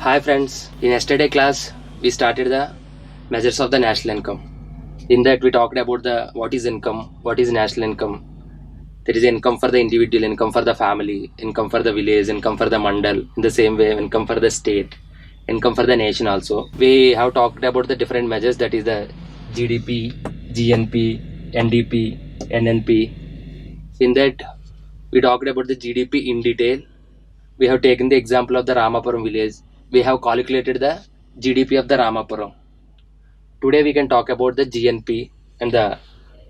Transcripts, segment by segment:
Hi friends, in yesterday class we started the measures of the national income. In that we talked about the what is income, what is national income. There is income for the individual, income for the family, income for the village, income for the mandal. In the same way, income for the state, income for the nation also. We have talked about the different measures, that is the GDP, GNP, NDP, NNP. In that we talked about the GDP in detail. We have taken the example of the Ramapuram village. We have calculated the GDP of the Ramapuram. Today we can talk about the GNP and the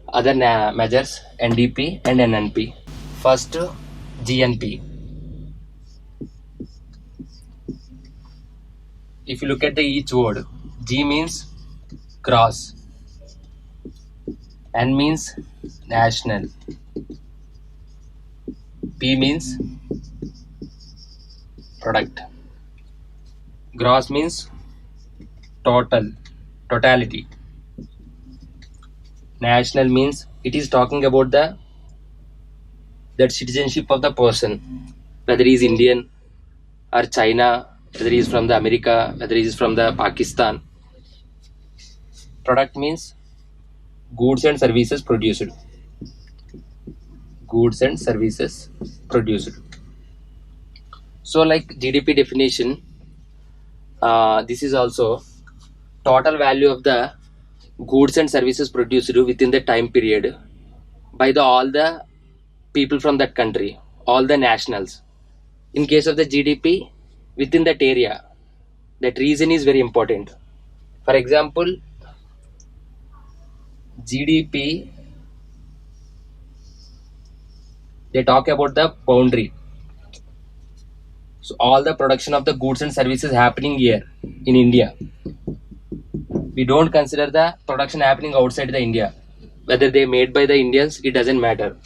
other measures, NDP and NNP. First, GNP. If you look at the each word, G means gross, N means national, P means product, gross means totality, national means it is talking about that citizenship of the person, whether he is Indian or China, whether he is from the America, whether he is from the Pakistan. Product means goods and services produced. Goods and services produced. So like GDP definition, this is also total value of the goods and services produced within the time period by all the people from that country, all the nationals. In case of the GDP, within that area, that region is very important. For example, GDP, they talk about the boundary. So all the production of the goods and services happening here in India. We don't consider the production happening outside the India. Whether they made by the Indians, it doesn't matter.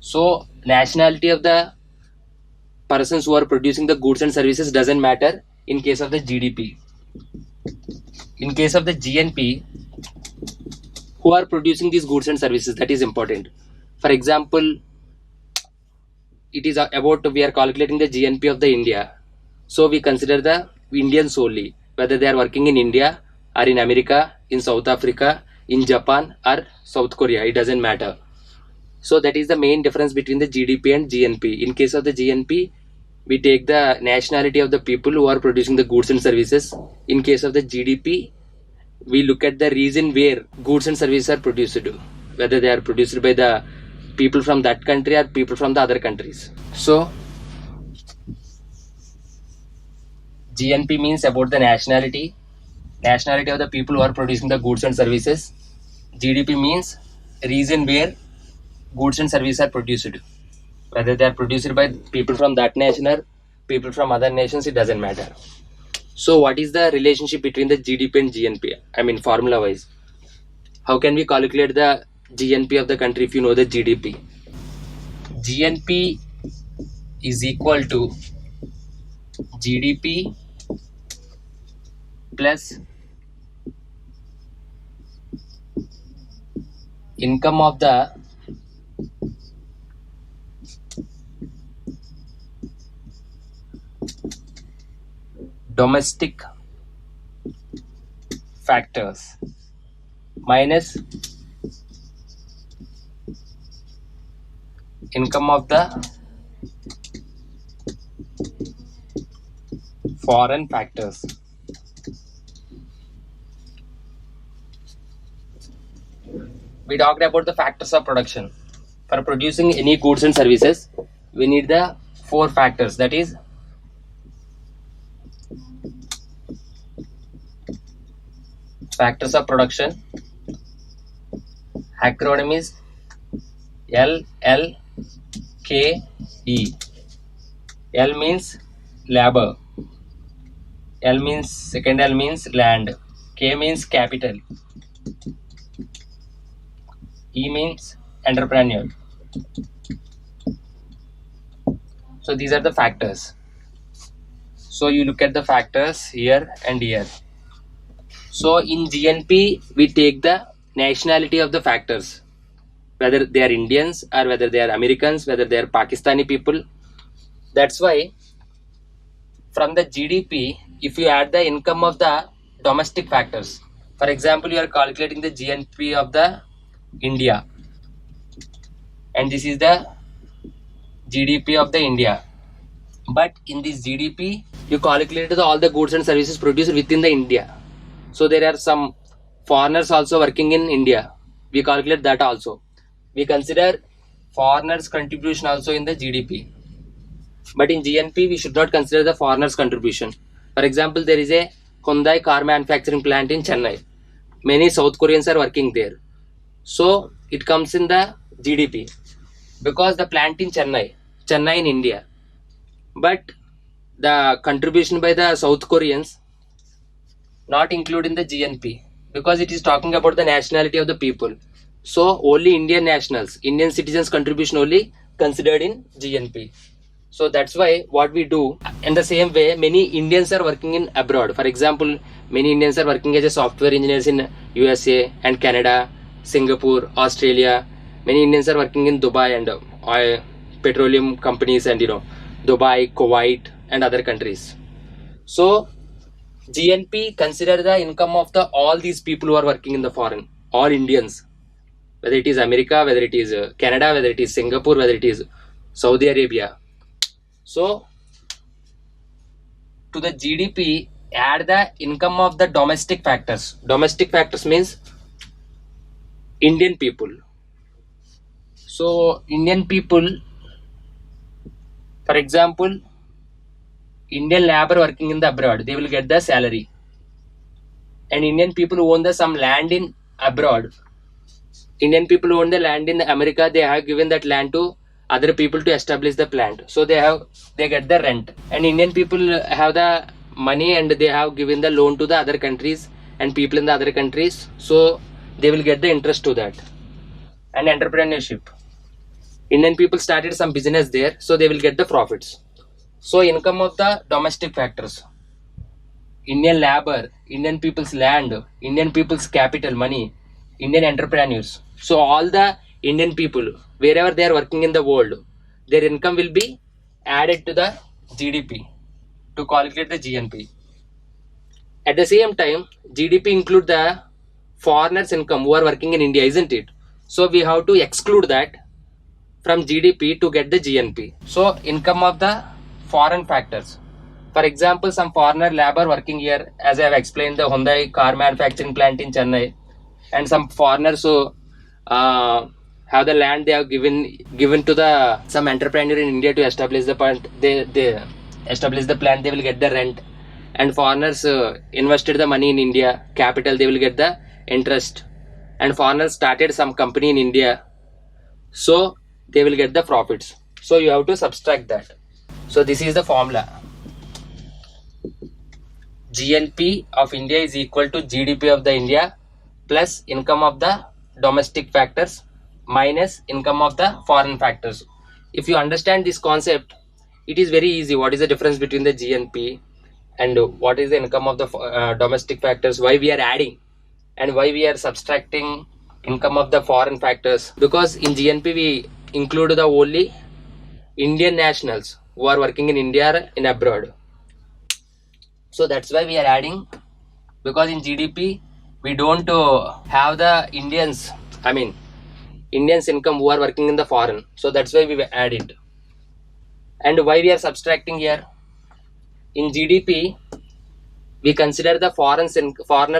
So nationality of the persons who are producing the goods and services doesn't matter in case of the GDP. In case of the GNP, who are producing these goods and services, that is important. For example, it is about we are calculating the GNP of the India. So we consider the Indians only, whether they are working in India or in America, in South Africa, in Japan or South Korea, it doesn't matter. So that is the main difference between the GDP and GNP. In case of the GNP, we take the nationality of the people who are producing the goods and services. In case of the GDP, we look at the region where goods and services are produced, whether they are produced by the people from that country or people from the other countries. So GNP means about the nationality of the people who are producing the goods and services. GDP means region where goods and services are produced, whether they are produced by people from that nation or people from other nations, it doesn't matter. So what is the relationship between the GDP and GNP? I mean formula wise, how can we calculate the GNP of the country if you know the GDP? GNP is equal to GDP plus income of the domestic factors minus income of the foreign factors. We talked about the factors of production. For producing any goods and services, we need the 4 factors, that is factors of production. Acronym is LLKE. L means labor, second L means land, K means capital, E means entrepreneur. So these are the factors. So you look at the factors here and here. So in GNP, we take the nationality of the factors, whether they are Indians or whether they are Americans, whether they are Pakistani people. That's why from the GDP, if you add the income of the domestic factors. For example, you are calculating the GNP of the India, and this is the GDP of the India. But in this GDP, you calculated all the goods and services produced within the India. So there are some foreigners also working in India. We calculate that also. We consider foreigners' contribution also in the GDP. But in GNP, we should not consider the foreigners' contribution. For example, there is a Hyundai car manufacturing plant in Chennai. Many South Koreans are working there. So it comes in the GDP because the plant in Chennai in India. But the contribution by the South Koreans not included in the GNP because it is talking about the nationality of the people. So only Indian nationals, Indian citizens' contribution only considered in GNP. So that's why what we do. In the same way, many Indians are working in abroad. For example, many Indians are working as a software engineers in USA and Canada, Singapore, Australia. Many Indians are working in Dubai and oil, petroleum companies and Dubai, Kuwait and other countries. So GNP consider the income of the all these people who are working in the foreign, all Indians, whether it is America, whether it is Canada, whether it is Singapore, whether it is Saudi Arabia. So to the GDP, add the income of the domestic factors. Domestic factors means Indian people. So Indian people, for example, Indian labor working in the abroad, they will get the salary. And Indian people who own some land in abroad, Indian people who own the land in America, they have given that land to other people to establish the plant. So they get the rent. And Indian people have the money and they have given the loan to the other countries and people in the other countries. So they will get the interest to that. And entrepreneurship. Indian people started some business there, so they will get the profits. So income of the domestic factors. Indian labor, Indian people's land, Indian people's capital, money, Indian entrepreneurs. So all the Indian people, wherever they are working in the world, their income will be added to the GDP to calculate the GNP. At the same time, GDP include the foreigners' income who are working in India, isn't it? So we have to exclude that from GDP to get the GNP. So income of the foreign factors. For example, some foreigner labor working here, as I have explained, the Hyundai car manufacturing plant in Chennai, and some foreigners who have the land they have given to the some entrepreneur in India to establish the plant. They establish the plant, they will get the rent. And foreigners invested the money in India, capital, they will get the interest. And foreigners started some company in India, so they will get the profits. So you have to subtract that. So this is the formula. GNP of India is equal to GDP of the India plus income of the domestic factors minus income of the foreign factors. If you understand this concept, it is very easy. What is the difference between the GNP and what is the income of the domestic factors, why we are adding and why we are subtracting income of the foreign factors? Because in GNP we include the only Indian nationals who are working in India or in abroad. So that's why we are adding, because in GDP we don't have the Indians income who are working in the foreign. So that's why we add it. And why we are subtracting here? In GDP we consider the foreigners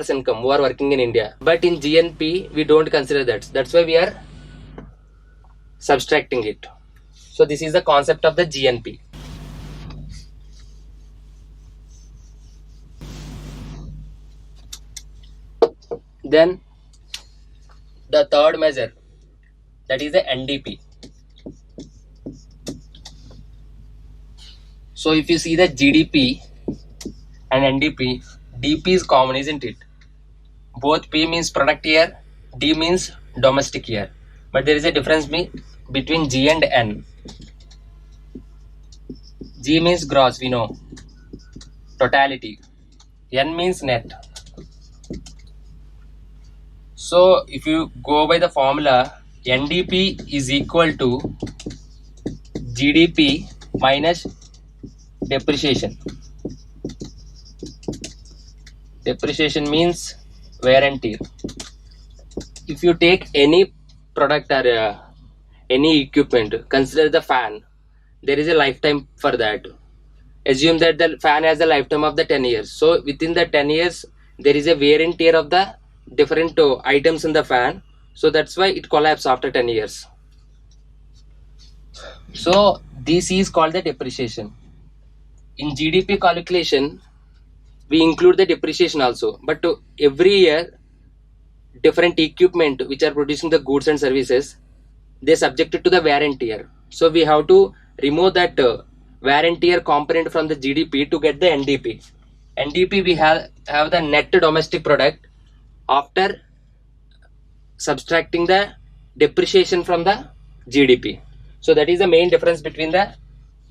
income who are working in India, but in GNP we don't consider that. That's why we are subtracting it. So this is the concept of the GNP. Then the third measure, that is the NDP. So if you see the GDP and NDP, DP is common, isn't it? Both P means product year, D means domestic year. But there is a difference between G and N. G means gross, we know, totality. N means net. So if you go by the formula, NDP is equal to GDP minus depreciation. Depreciation means wear and tear. If you take any product or any equipment, consider the fan. There is a lifetime for that. Assume that the fan has a lifetime of the 10 years. So within the 10 years, there is a wear and tear of the different items in the fan. So that's why it collapses after 10 years. So this is called the depreciation. In GDP calculation, we include the depreciation also. But every year, different equipment which are producing the goods and services, they subjected to the wear and tear. So we have to remove that wear and tear component from the GDP to get the NDP. NDP we have the net domestic product after subtracting the depreciation from the GDP. So that is the main difference between the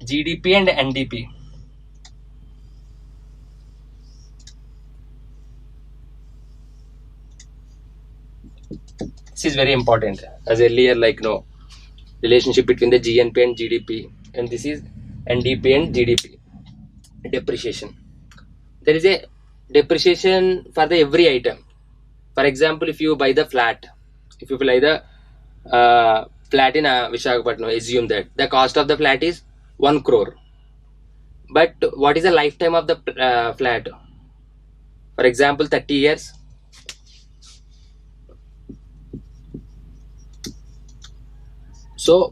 GDP and NDP. This is very important, as earlier relationship between the GNP and GDP, and this is NDP and GDP. Depreciation. There is a depreciation for the every item. For example, if you buy the flat, if you buy the flat in Visakhapatnam, assume that the cost of the flat is 1 crore. But what is the lifetime of the flat? For example, 30 years. So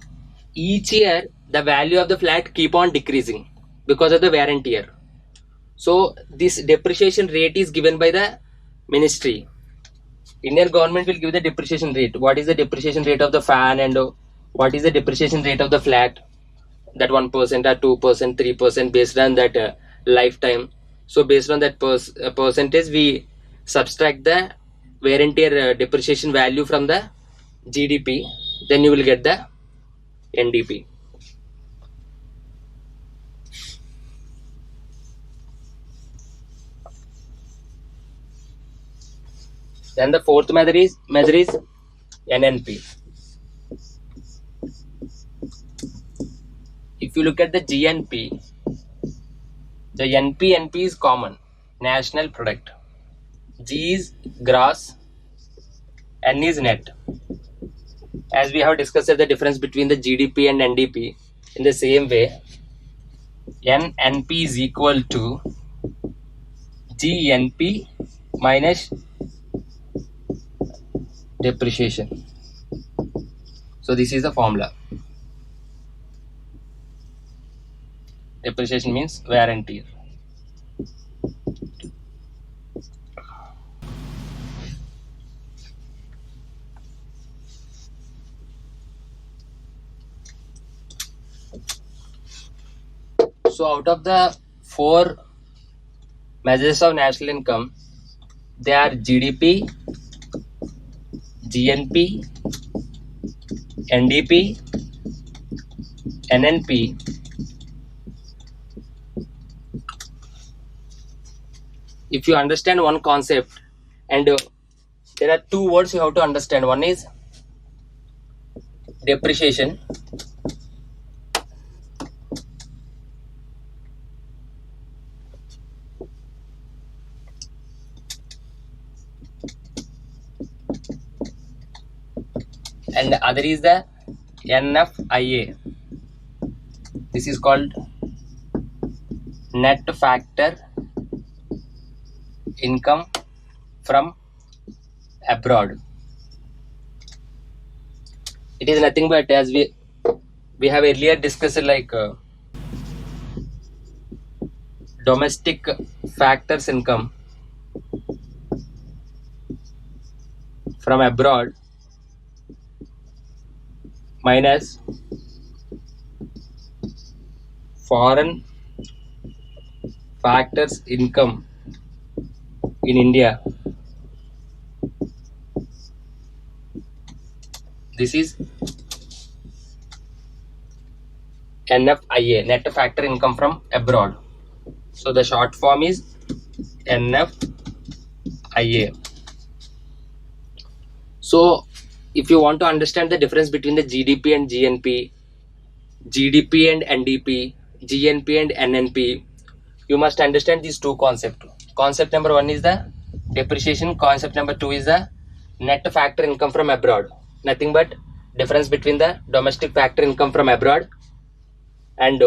each year the value of the flat keep on decreasing because of the wear and tear. So this depreciation rate is given by the ministry. Indian government will give the depreciation rate. What is the depreciation rate of the fan and what is the depreciation rate of the flat? That 1% or 2%, 3% based on that lifetime. So based on that percentage, we subtract the wear and tear depreciation value from the GDP. Then you will get the NDP. Then the fourth measure is NNP. If you look at the GNP, the NP is common, national product. G is gross, N is net. As we have discussed the difference between the GDP and NDP, in the same way, NNP is equal to GNP minus depreciation. So this is the formula. Depreciation means wear and tear. So out of the 4 measures of national income, they are GDP, GNP, NDP, NNP, if you understand one concept, and there are 2 words you have to understand. One is depreciation, and the other is the NFIA. This is called net factor income from abroad. It is nothing but, as we have earlier discussed, domestic factors income from abroad minus foreign factors income in India. This is NFIA, net factor income from abroad. So the short form is NFIA. So if you want to understand the difference between the GDP and GNP, GDP and NDP, GNP and NNP, you must understand these 2 concepts. concept number 1 is the depreciation, concept number 2 is the net factor income from abroad. Nothing but difference between the domestic factor income from abroad and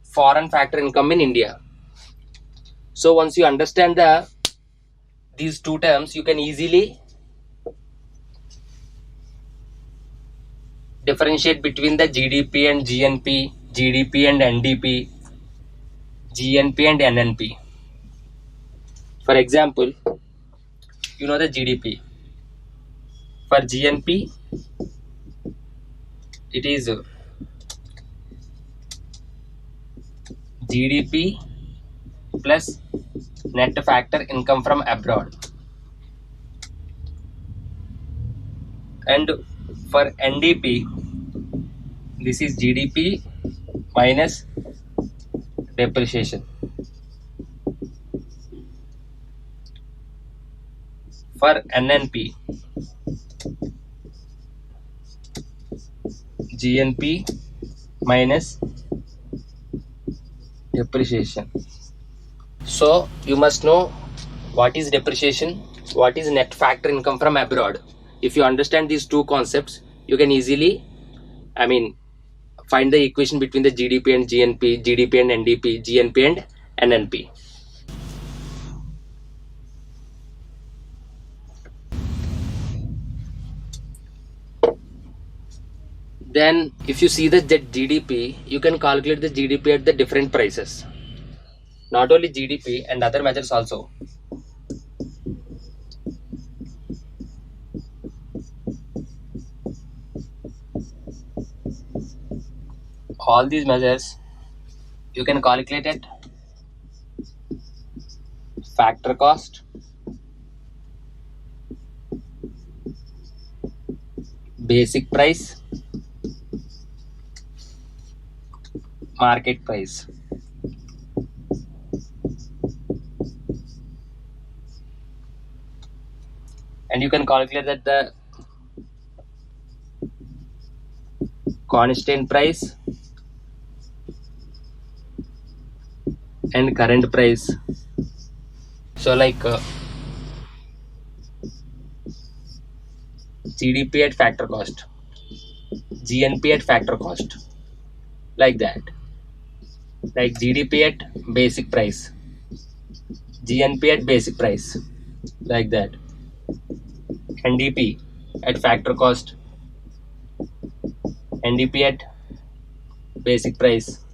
foreign factor income in India. So once you understand these two terms, you can easily differentiate between the GDP and GNP, GDP and NDP, GNP and NNP. For example, you know the GDP. For GNP, it is GDP plus net factor income from abroad. And for NDP, this is GDP minus depreciation. For NNP, GNP minus depreciation. So you must know what is depreciation, what is net factor income from abroad. If you understand these two concepts, you can easily, find the equation between the GDP and GNP, GDP and NDP, GNP and NNP. Then if you see the GDP, you can calculate the GDP at the different prices. Not only GDP and other measures also. All these measures you can calculate at factor cost, basic price, market price. And you can calculate that the constant price and current price. So like GDP at factor cost, GNP at factor cost, like that. Like GDP at basic price, GNP at basic price, like that. NDP at factor cost, NDP at basic price,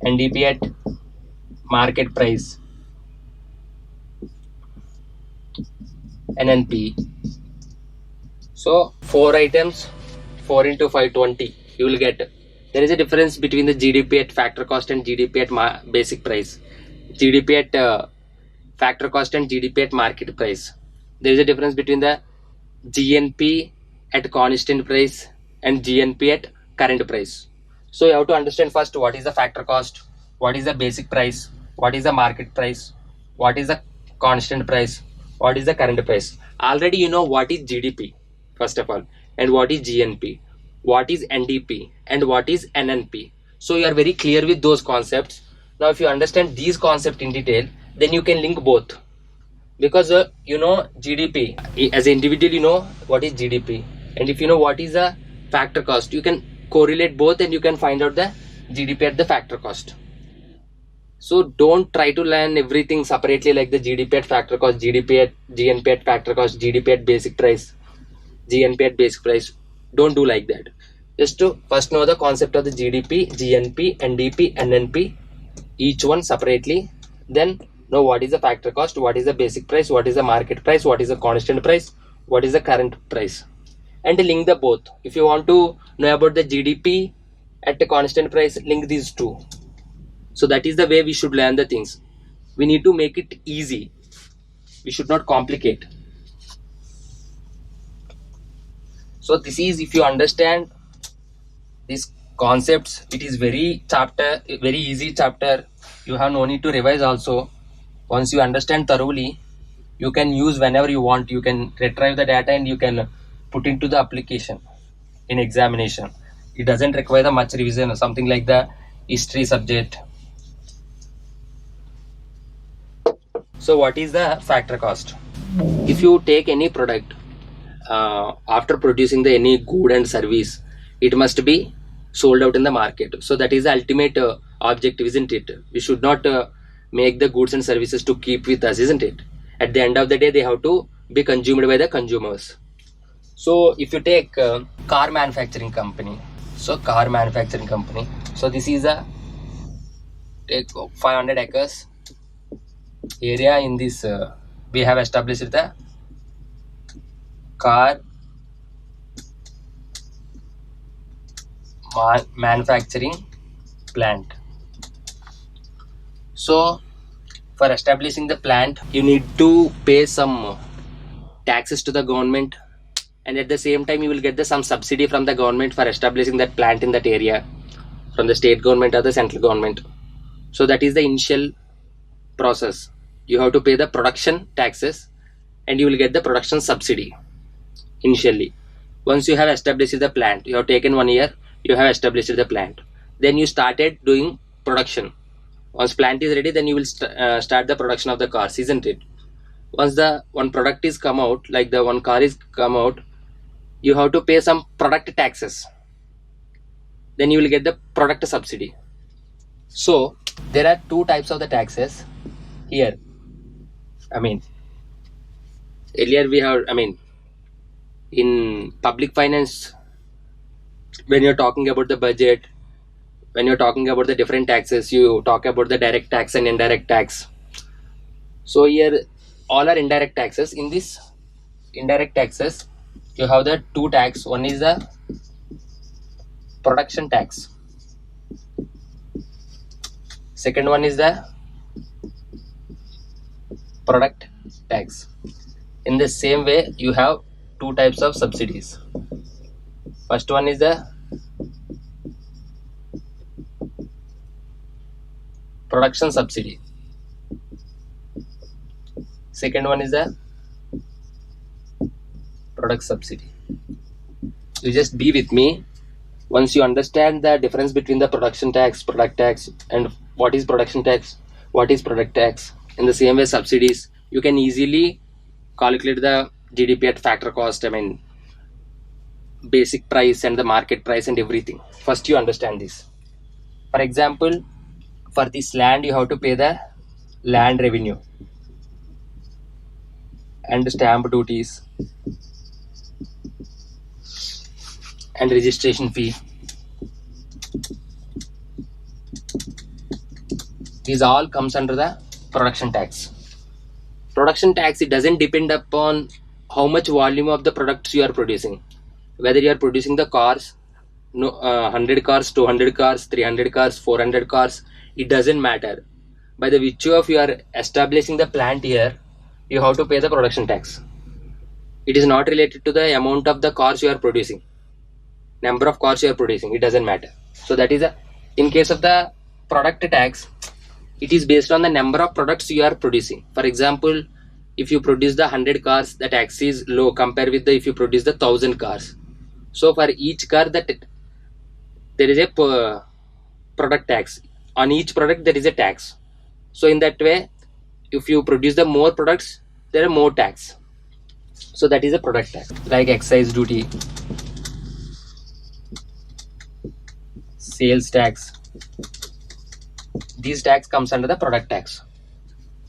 NDP at market price, NNP. So 4 items, 4 into 5, 20 you will get. There is a difference between the GDP at factor cost and GDP at basic price, GDP at factor cost and GDP at market price. There is a difference between the GNP at constant price and GNP at current price. So you have to understand first what is the factor cost, what is the basic price, what is the market price, what is the constant price, what is the current price. Already you know what is GDP first of all, and what is GNP, what is NDP, and what is NNP. So you are very clear with those concepts. Now if you understand these concepts in detail, then you can link both. Because you know GDP as an individual, you know what is GDP, and if you know what is the factor cost, you can correlate both and you can find out the GDP at the factor cost. So don't try to learn everything separately, like the GDP at factor cost, GDP at GNP at factor cost, GDP at basic price, GNP at basic price. Don't do like that. Just to first know the concept of the GDP, GNP, NDP, NNP, each one separately. Then know what is the factor cost, what is the basic price, what is the market price, what is the constant price, what is the current price, and link the both. If you want to know about the GDP at a constant price, link these two. So that is the way we should learn the things. We need to make it easy. We should not complicate. So this is, if you understand these concepts, it is very easy chapter. You have no need to revise also. Once you understand thoroughly, you can use whenever you want. You can retrieve the data and you can put into the application in examination. It doesn't require the much revision or something like the history subject. So what is the factor cost? If you take any product, after producing the any good and service, it must be sold out in the market. So that is the ultimate objective, isn't it? We should not make the goods and services to keep with us, isn't it? At the end of the day, they have to be consumed by the consumers. So if you take car manufacturing company, so this is a take 500 acres area. In this we have established the car manufacturing plant. So for establishing the plant, you need to pay some taxes to the government, and at the same time you will get some subsidy from the government for establishing that plant in that area, from the state government or the central government. So that is the initial process. You have to pay the production taxes and you will get the production subsidy initially. Once you have established the plant, you have taken 1 year, you have established the plant, then you started doing production. Once plant is ready, then you will start the production of the cars, isn't it? Once the one product is come out, like the one car is come out, you have to pay some product taxes, then you will get the product subsidy. So there are two types of the taxes here. Earlier we have, in public finance, when you're talking about the budget, when you're talking about the different taxes, you talk about the direct tax and indirect tax. So here all are indirect taxes. In this indirect taxes, you have the two tax. One is the production tax, second one is the product tax. In the same way, you have two types of subsidies. First one is the production subsidy, second one is the product subsidy. You just be with me. Once you understand the difference between the production tax, product tax, and what is production tax, what is product tax, in the same way subsidies, you can easily calculate the GDP at factor cost, basic price and the market price and everything. First you understand this. For example, for this land you have to pay the land revenue and stamp duties and registration fee. These all comes under the production tax. Production tax, it doesn't depend upon how much volume of the products you are producing. Whether you are producing the cars, 100 cars, 200 cars, 300 cars, 400 cars, it doesn't matter. By the virtue of you are establishing the plant here, you have to pay the production tax. It is not related to the amount of the cars you are producing, number of cars you are producing, it doesn't matter. So that is in case of the product tax, it is based on the number of products you are producing. For example, if you produce the 100 cars, the tax is low compared with the if you produce the 1000 cars. So for each car, that there is a product tax. On each product there is a tax. So in that way, if you produce the more products, there are more tax. So that is a product tax. Like excise duty, sales tax, these tax comes under the product tax.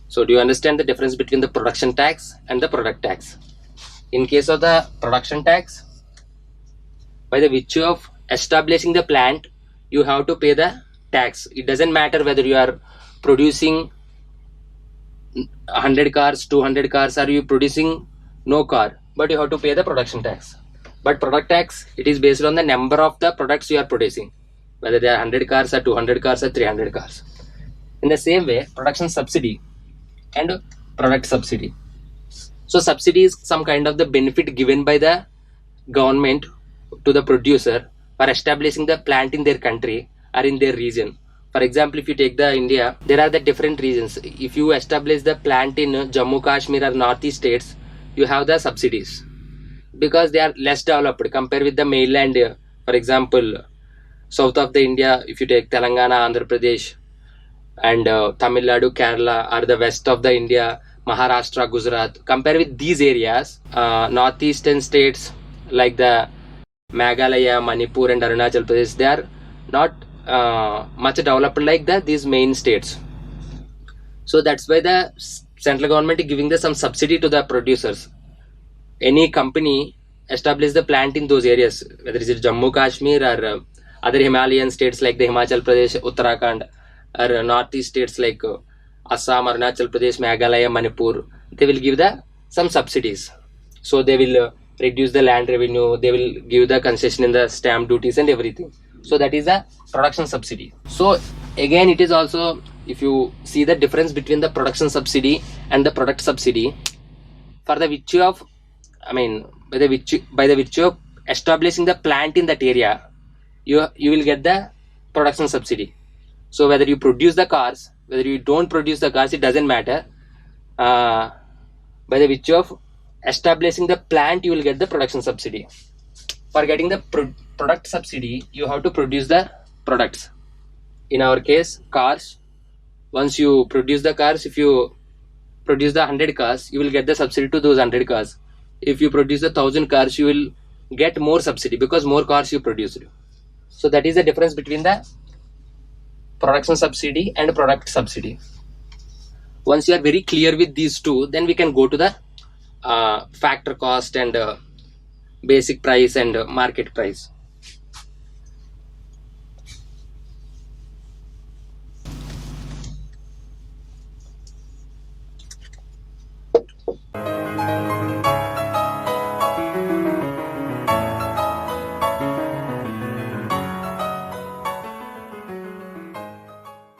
So do you understand the difference between the production tax and the product tax? In case of the production tax, by the virtue of establishing the plant, you have to pay the tax. It doesn't matter whether you are producing 100 cars, 200 cars, or you producing no car, but you have to pay the production tax. But product tax, it is based on the number of the products you are producing, whether they are 100 cars or 200 cars or 300 cars. In the same way, production subsidy and product subsidy. So subsidy is some kind of the benefit given by the government to the producer for establishing the plant in their country or in their region. For example, if you take the India, there are the different regions. If you establish the plant in Jammu Kashmir or Northeast states, you have the subsidies because they are less developed compared with the mainland. For example, south of the India, if you take Telangana, Andhra Pradesh, and Tamil Nadu, Kerala are the west of the India, Maharashtra, Gujarat. Compare with these areas, northeastern states like the Meghalaya, Manipur and Arunachal Pradesh, they are not much developed like these main states. So that's why the central government is giving some subsidy to the producers. Any company establish the plant in those areas, whether it is Jammu Kashmir or other Himalayan states like the Himachal Pradesh, Uttarakhand, or northeast states like Assam, Arunachal Pradesh, Meghalaya, Manipur, they will give the some subsidies. So they will reduce the land revenue, they will give the concession in the stamp duties and everything. So that is a production subsidy. So again, it is also, if you see the difference between the production subsidy and the product subsidy, for the virtue of, I mean, by the virtue of establishing the plant in that area, you will get the production subsidy. So whether you produce the cars, whether you don't produce the cars, it doesn't matter. By the virtue of establishing the plant, you will get the production subsidy. For getting the product subsidy, you have to produce the products. In our case, cars. Once you produce the cars, if you produce the 100 cars, you will get the subsidy to those 100 cars. If you produce the 1000 cars, you will get more subsidy because more cars you produced. So that is the difference between the production subsidy and product subsidy. Once you are very clear with these two, then we can go to the factor cost and basic price and market price.